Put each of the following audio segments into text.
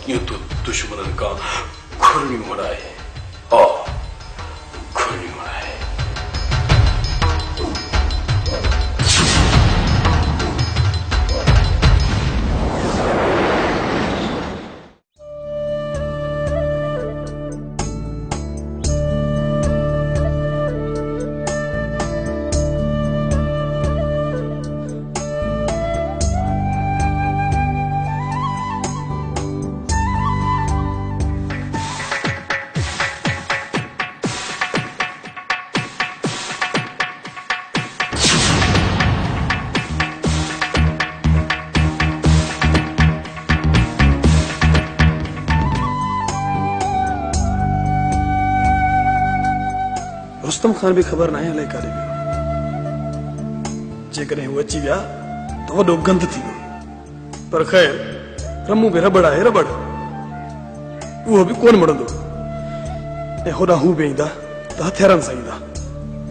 ये तो दुश्मन का खुरनी उड़ाए और खुरनी उड़ाए। रुस्तम खान भी खबर ना हले करे जेकॾहिं हू अची विया त वॾो गंद थी वियो। पर ख़ैर रमू बि रबड़ आहे रबड़, उहो बि कोन मड़ंदो ऐं होॾां हू बि ईंदा त हथियारनि सां ईंदा।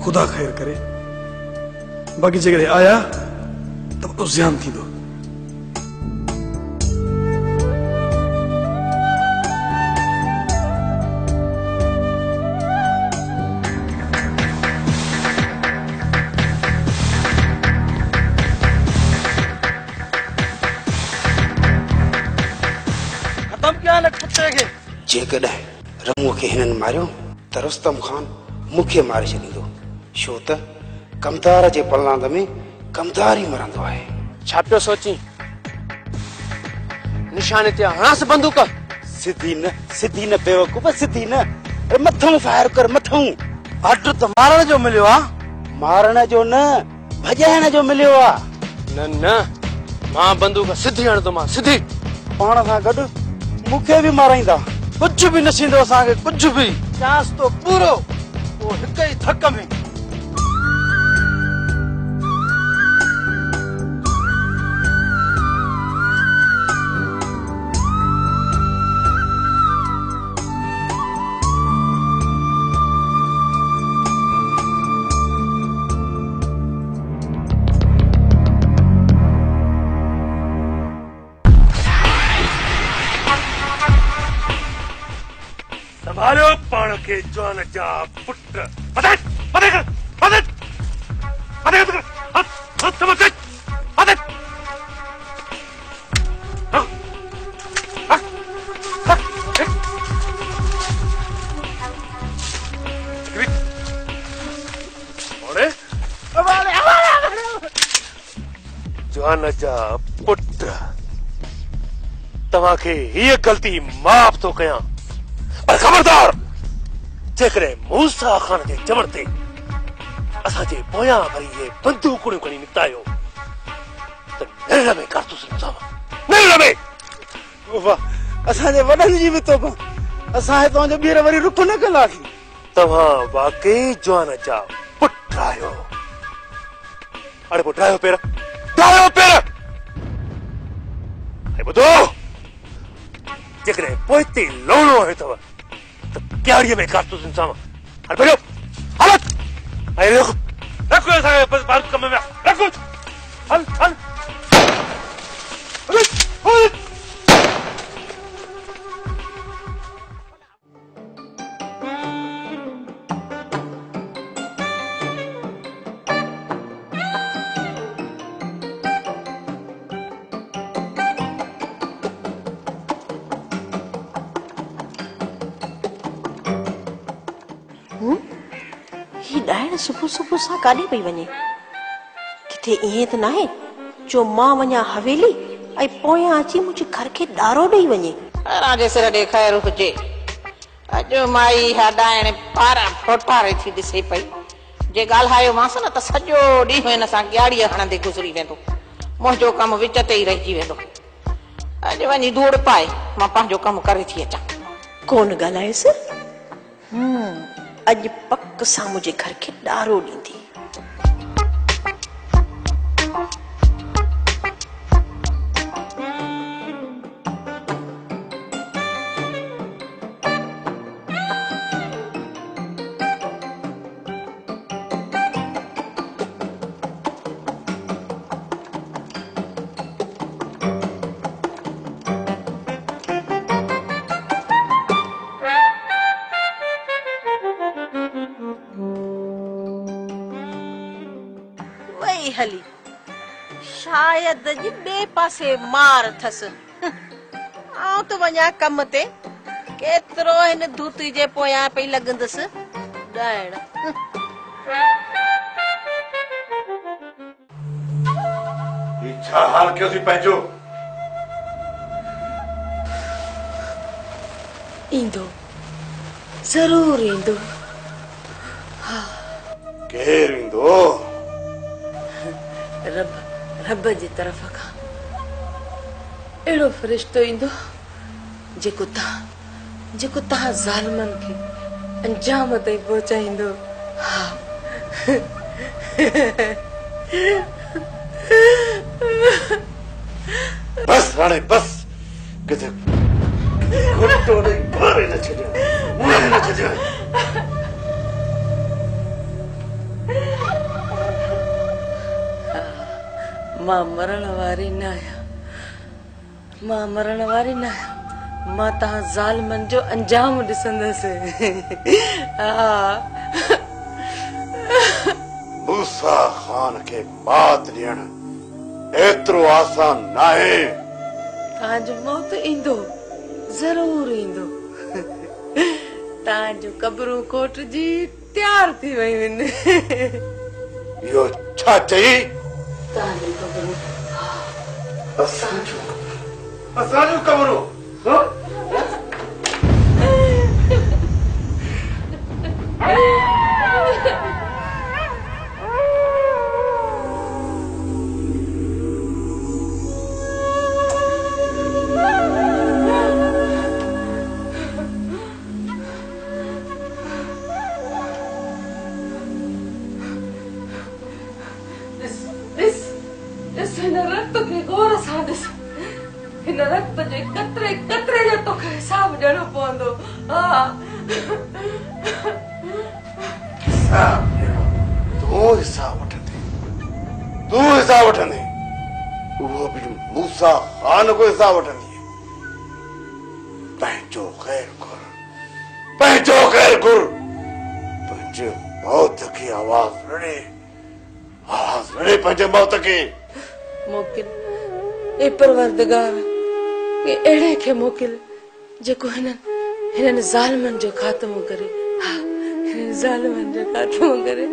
ख़ुदा ख़ैर करे, बाक़ी जेकॾहिं आया त वॾो ज़ियान थींदो। जेकॾहिं रमूअ खे हिननि मारियो त रुस्तम खान मूंखे मारे छॾींदो, छो त कमदार जे पलांद में कमदार ई मरंदो आहे। छा पियो सोची? निशाने ते हणास बंदूक। सिधी न बेवकूफ़, सिधी न, मथां फायर कर, मथां। अड्र त मारण जो मिलियो आ। मारण जो न, भॼाइण जो मिलियो आ। न मां बंदूक सिधी हणंदोमांसि, सिधी। पाण सां गॾु मूंखे बि माराईंदा। कुछ भी न थींदो असांखे, कुछ भी। चांस तो पूरो वो हिक ई थक में। संभालो पाण के जवान जा पुट। मदद मदद मदद मदद हाथ हाथ मदद मदद। जवान जा पुट, तव्हांखे हीअ गलती माफ़ थो कयां, पर खबरदार जेकॾहिं मूसा खान जे चवण ते असांजे पोयां वरी इहे बंदूकूं खणी निकिता आहियो त निरण में कारतूस निकिता, निरण में। असांजे वॾनि जी बि तोबा, असां हितां जो ॿीहर वरी रुख न कंदासीं। तव्हां वाकई जवान जा पुट आहियो। अरे पोइ ड्रायो पेर, ड्रायो पेर। ऐं ॿुधो, जेकॾहिं पोइते लहणो आहे अथव क्याड़ीअ में कारतूस इंसाम। हल भॼो, हल। ऐं रखो असांखे बसि बारूद कम में रखो। हल हल सुबह सुबह सा काॾे पई वञे? किथे ईअं त नाहे जो मां वञा हवेली ऐं पोयां अची मुंहिंजे घर खे ॾारो ॾेई वञे। राजे सिर ॾे ख़ैर हुजे। अॼु माई हॾाइण पारां फोटारे थी ॾिसे पई। जे ॻाल्हायो मांसि न त सॼो ॾींहुं हिन सां ॻाड़ीअ हणंदे गुज़री वेंदो, मुंहिंजो कमु विच ते ई रहिजी वेंदो। अॼु वञी धूड़ पाए मां पंहिंजो कमु करे थी अचां। कोन ॻाल्हायसि, अॼु पक सां मुंहिंजे घर खे ॾारो ॾींदी। शायद जी बे पासे मार थस आऊं तो वञा कम ते केतिरो हिन धूती जे पोयां पई लॻंदसि ॾाइण। छा हाल कयो थी पंहिंजो? ईंदो ज़रूर ईंदो। केर ईंदो? रब जी तरफ़ खां अहिड़ो फ़रिश्तो ईंदो जेको तव्हां ज़ालिमनि खे अंजाम ताईं पहुचाईंदो। बस राणे बस, किथे घुटो नहीं बारे न छॾियो, मुंहुं न छॾियो। मां मरण वारी न आहियां, मां तव्हां ज़ालिमनि जो अंजाम ॾिसंदसि। मूसा खान खे मात ॾियण एतिरो आसान नाहे। तव्हांजो मौत ईंदो ज़रूर ईंदो। तव्हांजो कब्रूं कोट जी तैयार थी वयूं आहिनि। इहो छा चई? तव्हांजो कब्रूं असांजो कब्रूं हिन रक्त खे गौर सां ॾिस। हिन रक्त जे कतरे कतरे जो तोखे हिसाब ॾियणो पवंदो। तूं हिसाब वठंदे, उहो बि मूसा खान को हिसाब वठंदी। पंहिंजो ख़ैर घुर, पंहिंजे मौत की आवाज़ रड़े पंहिंजे मौत खे। मोकिल ए परवरदिगार, के अहिड़े खे मोकिल जेको हिननि ज़ालिमनि जो ख़ात्मो करे। हिननि ज़ालिमनि जो ख़ात्मो करे।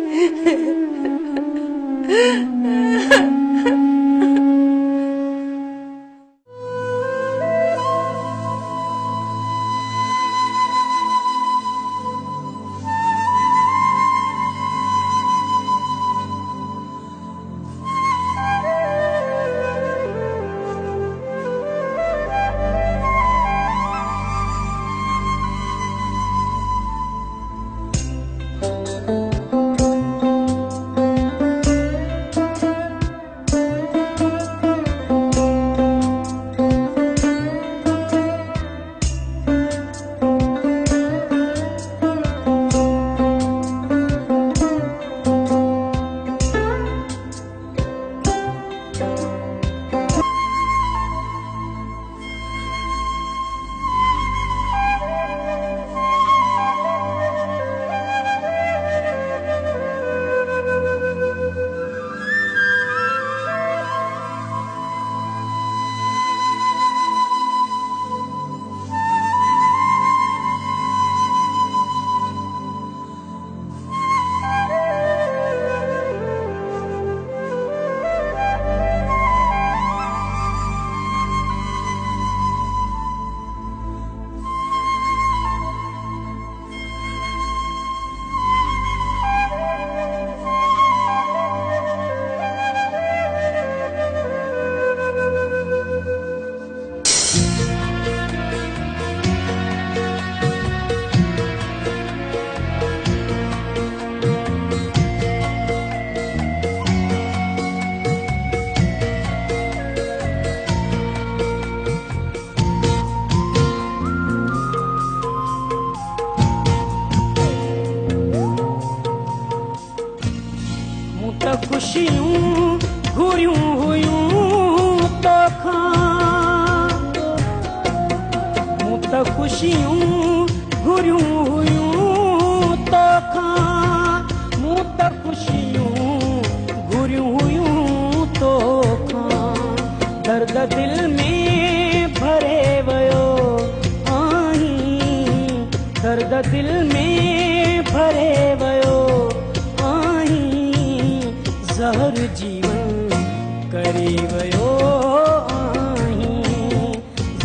खुशियूं घुरियूं हुयूं तोखां, मूं त खुशियूं घुरियूं हुयूं तोखां, मूं त खुशियूं घुरियूं हुयूं तोखां। दर्द दिल में भरे वयो आहीं, दर्द दिल में भरे वयो आहीं, जहर जीवन करे वयो आहीं,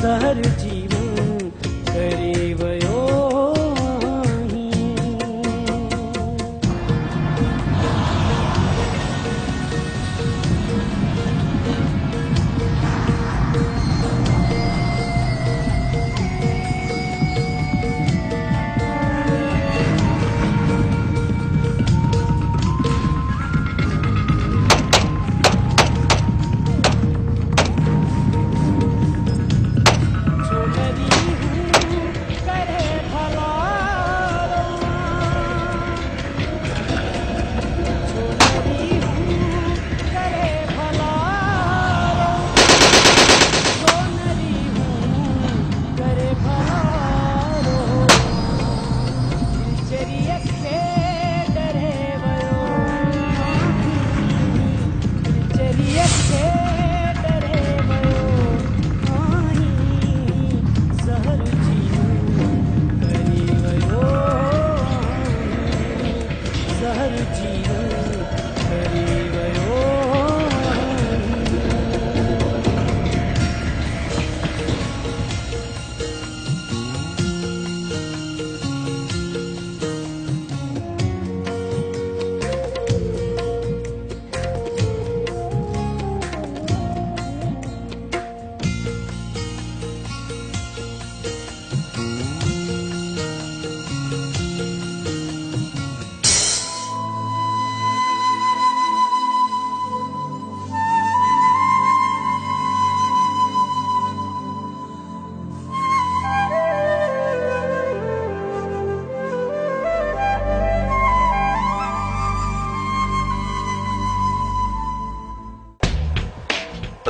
जहर जीवन करे वयो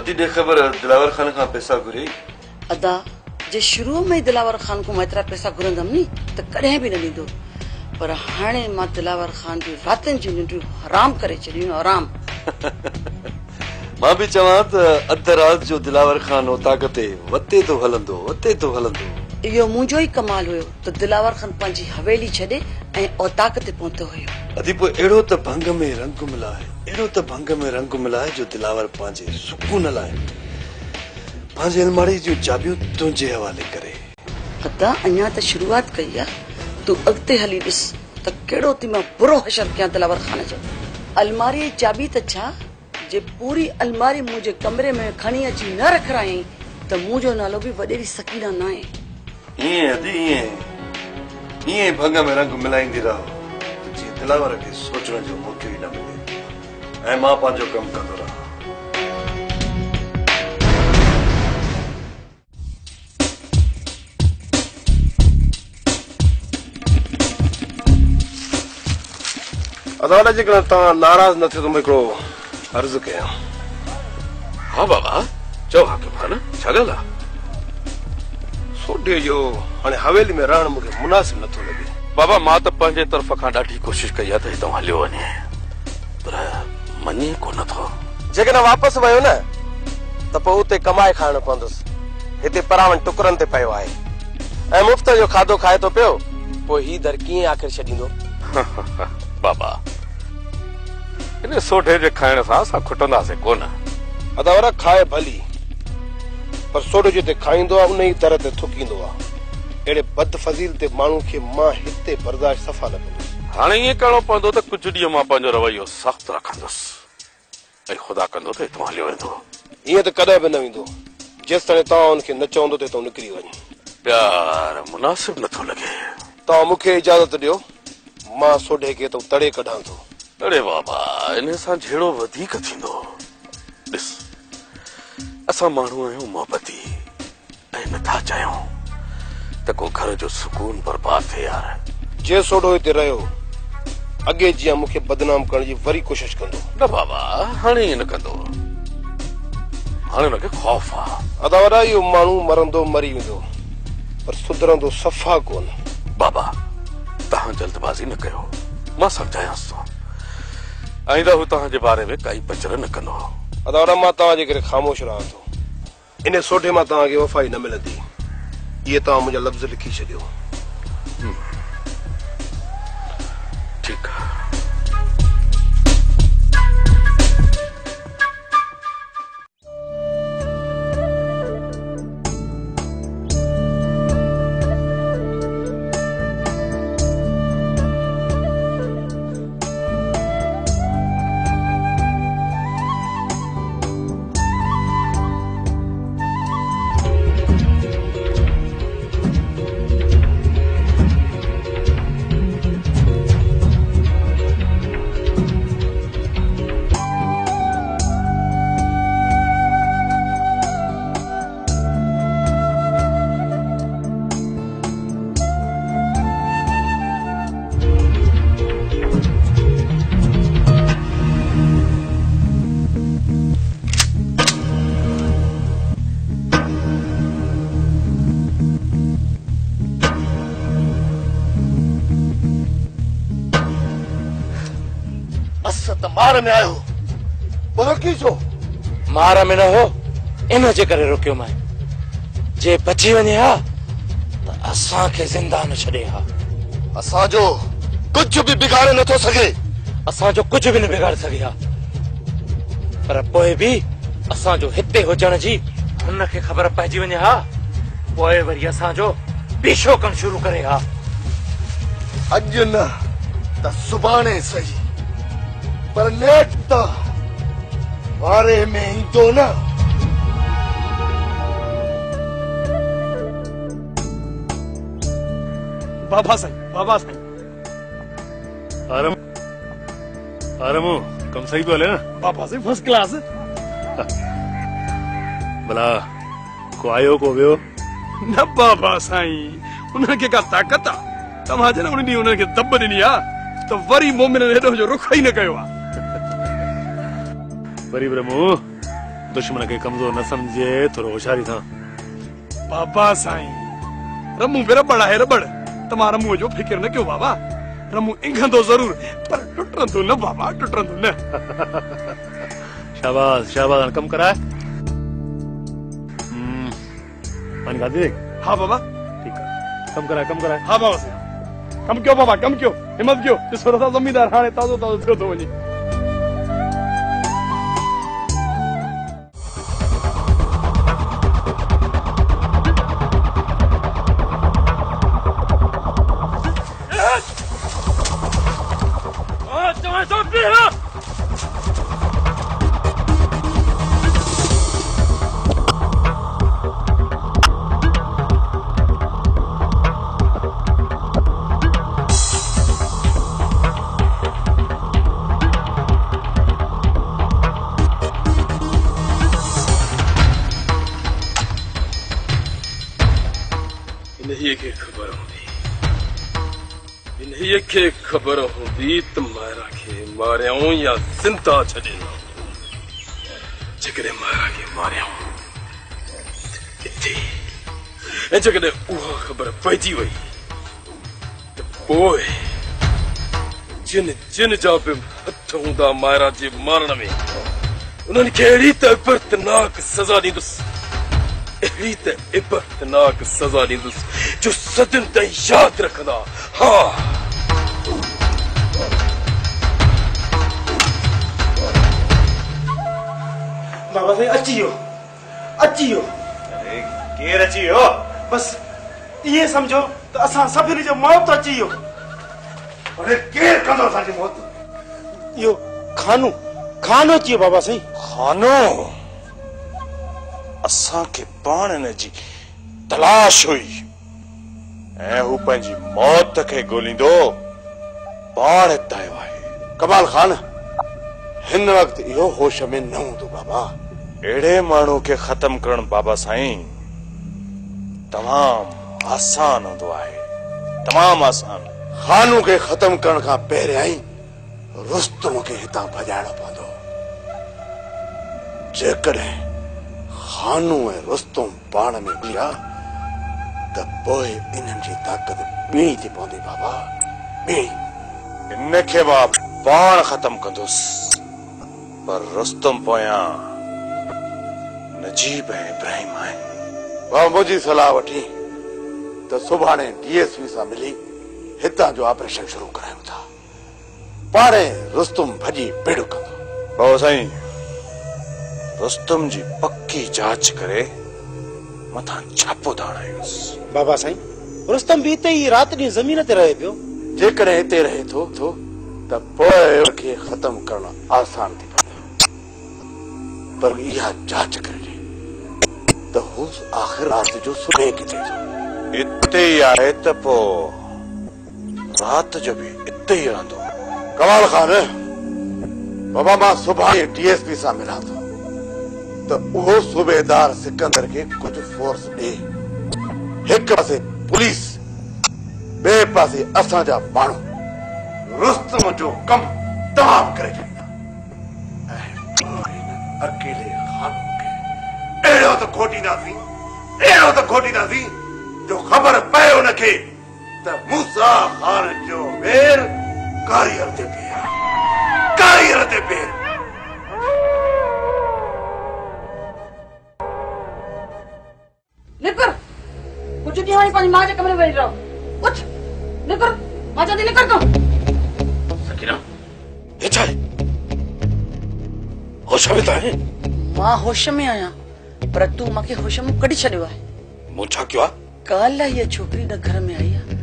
दे खबर दिलावर खान का पैसा घुरी अदा जे शुरू में दिलावर खान को एतरा पैसा घुरंदम नी त कॾहिं बि न ॾींदो, पर हाणे मां दिलावर खान जी रातनि जी निंड्रियूं हराम करे छॾियूं हराम। मां बि चवां त अध रात जो दिलावर खान ताक़ते वते तो हलंदो। इहो मुंहिंजो ई कमाल हुयो त दिलावर खान पंहिंजी हवेली छॾे ऐं औताक़ ते पहुतो हुयो। अदी पोइ अहिड़ो त भंग में रंग मिलाए जो दिलावर पंहिंजे सुकून लाइ पंहिंजे अलमारी जूं चाबियूं तुंहिंजे हवाले करे। अदा अञा त शुरूआत कई आहे, तूं अॻिते हली ॾिस त कहिड़ो थी मां बुरो हशर कयां दिलावर खान जो। अलमारी जी चाबी त छा, जे पूरी अलमारी मुंहिंजे कमरे में खणी अची न रखायईं त मुंहिंजो नालो बि वॾेरी सकीना न आहे। ईअं भंग में रंग मिलाईंदी रहो जीअं दिलावर खे सोचण जो मौक़ो ई न मिले ऐं मां पंहिंजो कमु कंदो रहां। अदालत जेकॾहिं तव्हां नाराज़ न थियो त हिकिड़ो अर्ज़ कयां। हाँ बाबा चओ हाकिम खान, छा ॻाल्हि आहे? सोडे जो हाणे हवेली में रहण मूंखे मुनासिब नथो लॻे। बाबा मां त पंहिंजे तरफ़ खां ॾाढी कोशिशि कई आहे त हितां हलियो वञे, पर मञे कोन थो। जेकॾहिं वापसि वियो न त पोइ उते कमाए खाइणो पवंदुसि। हिते परावनि टुकरनि ते पियो आहे ऐं मुफ़्त जो खाधो खाए थो पियो, पोइ ही दर कीअं आख़िर छॾींदो? बाबा इन सोढे जे खाइण सां असां खुटंदासीं कोन। अदावर खाए भली, पर सोडो जिते खाईंदो आहे उन ई तरह ते थुकींदो आहे। अहिड़े बदफज़ील ते माण्हू खे मां हिते बर्दाश्त सफ़ा न कंदुसि। हाणे ईअं करिणो पवंदो त कुझु ॾींहं मां पंहिंजो रवैयो सख़्तु रखंदुसि ऐं ख़ुदा कंदो त हितां हलियो वेंदो। ईअं त कॾहिं बि न वेंदो जेसि ताईं तव्हां हुनखे न चवंदो त हितां निकिरी वञे। प्यार मुनासिब नथो लॻे। तव्हां मूंखे इजाज़त ॾियो, मां सोडे खे हितां तड़े कढां थो। अरे बाबा इन सां जहिड़ो वधीक थींदो। ॾिस असां माण्हू आहियूं मोहबती ऐं नथा चाहियूं त को घर जो सुकून बर्बाद थिए। यार जे सोडो हिते रहियो अॻे जीअं मूंखे बदनाम करण जी वरी कोशिश कंदो। न बाबा हाणे ईअं न कंदो, हाणे हुनखे ख़ौफ़ आहे। अदावरा इहो माण्हू मरंदो मरी वेंदो, पर सुधरंदो सफ़ा कोन। बाबा तव्हां जल्दबाज़ी न कयो, मां सम्झायांसि थो। आईंदा हू तव्हांजे बारे में काई पचर न कंदो। अदावरा मां तव्हांजे करे ख़ामोश रहां थो। इन सोटे मां तव्हांखे वफ़ाई न मिलंदी। ये तव्हां मुंहिंजा लफ़्ज़ लिखी छॾियो। ठीक है। मार में आयो बोलो की छो? मार में न हो इन जे करे रुकियो मैं। जे बची वने हा तो असा के जिंदा न छड़े हा। असा जो कुछ भी बिगाड़े न तो सके। असा जो कुछ भी न बिगाड़ सके हा। पर पोए भी असा जो हिते हुजण जी उन के खबर पइजी वने हा। पोए वरी असा जो पीछो कन शुरू करे हा। अज न त सुभाणे सही पर नेट त वारे में ईंदो न। बाबा साईं आरामो कम सही बोले ना बाबा साईं फर्स्ट क्लास। भला को आयो को वियो न बाबा साईं उनके का ताकत आ तमा जन उन दी उनके दब दिनी आ तो वरी मोमिन ने हेडो जो रुख ही न कयो आ। वरी ब्रह्मो दुश्मन के कमजोर न समझे थोरो होशियारी था। बाबा साईं रमू मेरा बड़ा है रबड़ तमारा मुंह जो फिक्र न क्यों बाबा। रमू इंघंदो जरूर पर टुटरंदो न बाबा टुटरंदो न। शाबाश शाबाश कम कराए। पानी खाती देख। हाँ बाबा ठीक है कम कराए। हाँ बाबा साईं कम क्यों बाबा कम क्यों हिम्मत क्यों जिस वरसा जमींदार हाने ताजो थियो तो वनी। के खबर होंदी त मायरा के मारियाऊं या जिंदा छड़े जकरे मायरा के मारियाऊं इथे जकरे उहा खबर पइजी वई त पोइ जिन जिन जा बि हथ हूंदा मायरा जे मारण में उन्हनि खे अहिड़ी त इबरतनाक सज़ा ॾींदुसि अहिड़ी त इबरतनाक सज़ा ॾींदुसि जो सदियुनि ताईं यादि रखंदा। हाँ बाबा साईं अची वियो। अरे केर अची वियो? बस ये समझो तो असां सभिनी जो मौत अची वियो। अरे केर कंदो असांजी मौत? यो खानो अची वियो बाबा साईं। खानो असां के पाण न जी तलाश हुई ऐं हू पंहिंजी मौत खे ॻोल्हींदो पाण हिते आयो आहे। कमाल खान हिन वक्त इहो होश में न हूंदो बाबा। अहिड़े माण्हू खे ख़त्म करण बाबा साईं तमाम आसान हूंदो आहे तमाम आसान। खानू खे ख़त्म करण खां पहिरियां ई रुस्तम खे हितां भॼाइणो पवंदो। जेकॾहिं खानू ऐं रुस्तम पाण में ॿिया त पोइ इन्हनि जी ताक़त ॿी थी पवंदी बाबा ॿी। इन खे मां पाण ख़त्म कंदुसि पर रुस्तम पोयां नजीब ऐं इब्राहिम आहे। भाउ मुंहिंजी सलाह वठी त सुभाणे डीएसपी सां मिली हितां जो ऑपरेशन शुरू करायूं था। पाणे रुस्तम भॼी पिड़ कंदो। भाउ साईं, रुस्तम जी पक्की जांच करे मथां छापो धाणायूंसि। बाबा साईं, रुस्तम भी हिते ई रात ॾींहुं ज़मीन ते रहे पियो। जेकॾहिं हिते रहे थो त पोइ खे ख़तम करणु आसान थी पवंदो, पर इहा जांच करे ॾे त हू आख़िर रात जो सुबह किथे जो इते ई आहे त पोइ रात जो भी इते ही रहंदो। कमाल खान, बाबा मां सुभाणे डीएसपी सां मिलां थो त उहो सूबेदार सिकंदर खे कुछ फोर्स ॾे। हिक पासे पुलिस, ॿिए पासे असांजा माण्हू रुस्तम जो कम तमाम करे छॾींदा ऐं अकेले खान खे अहिड़ो त खोटींदासीं जो ख़बर पए उनखे त मूसा खान जो वेर कारीगर ते पेर। निकर कुछ ॾींहं हाणे पंहिंजी मां जे कमरे में वेही रहो। उठ निकर, मां चवां थी निकर तूं। सकीना, हे छा आहे? होश में त आहे? मां होश में आहियां, पर तूं मूंखे होश मां कढी छॾियो आहे। मूं छा कयो आहे? काल्ह हीअ छोकिरी न घर में आई आहे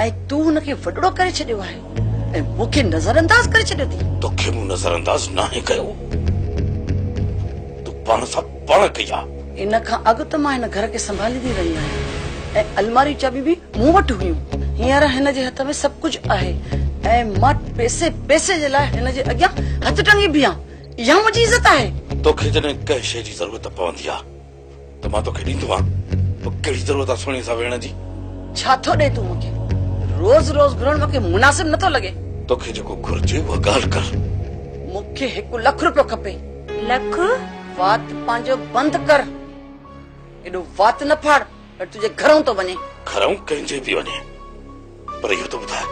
ऐं तूं हुनखे वॾड़ो करे छॾियो आहे ऐं मूंखे नज़रअंदाज करे छॾियो थी। तोखे मूं नज़रअंदाज नाहे कयो, तूं पाण सां पाण कई आहे। इन खां अॻु त मां हिन घर खे संभालींदी रही आहियां ऐं अलमारी चाबी भी मूं वटि हुयूं। हींअर हिन जे हथ में सभु कुझु आहे ऐं मां पैसे जे लाइ हिन जे अॻियां हथ टंगी बीहां। इहा मुंहिंजी इज़त आहे। तोखे जॾहिं कंहिं शइ जी ज़रूरत पवंदी आहे त मां तोखे ॾींदो आहियां। पोइ कहिड़ी ज़रूरत आहे सुहिणी सां वेहण जी? छा थो ॾे तूं मूंखे? रोज़ घुरण मूंखे मुनासिब नथो लॻे। तोखे जेको घुर्जे उहा ॻाल्हि कर। मूंखे 1 लख रुपयो खपे। लख? वात पंहिंजो बंदि कर। एॾो वात न फाड़, पर तुंहिंजे घरों तो वञे। घरों कंहिंजे बि वञे, पर इहो तो ॿुधाए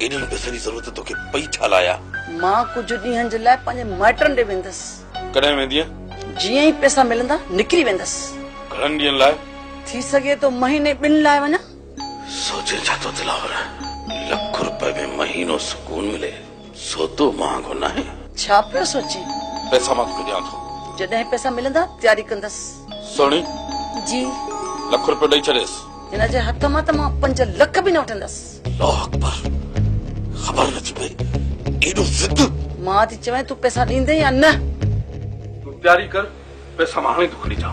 एॾनि पैसनि जी ज़रूरत तोखे पई छा लाइ आहे? मां कुझु ॾींहंनि जे लाइ पंहिंजे माइटनि ॾे वेंदसि। कॾहिं वेंदीअ? जीअं ई पैसा मिलंदा निकिरी वेंदसि। घणनि ॾींहंनि लाइ? थी सघे तो महीने 2 लाइ वञा। सोचे छा तो दिलावर, लख रुपए में महीनो सुकून मिले सौदो महांगो न आहे। छा पियो सोची? पैसा मां तोखे ॾियां थो। जॾहिं पैसा मिलंदा तयारी कंदसि। सोनी जी, लख रुपयो ॾेई छॾेसि। हिन जे हथ मां त मां 5 लख बि न वठंदसि। अल्लाह अकबर, ख़बर नथी पई एॾो ज़िद। मां थी चवां तूं पैसा ॾींदे या न? तूं तयारी कर, पैसा मां हाणे तोखे ॾींदा।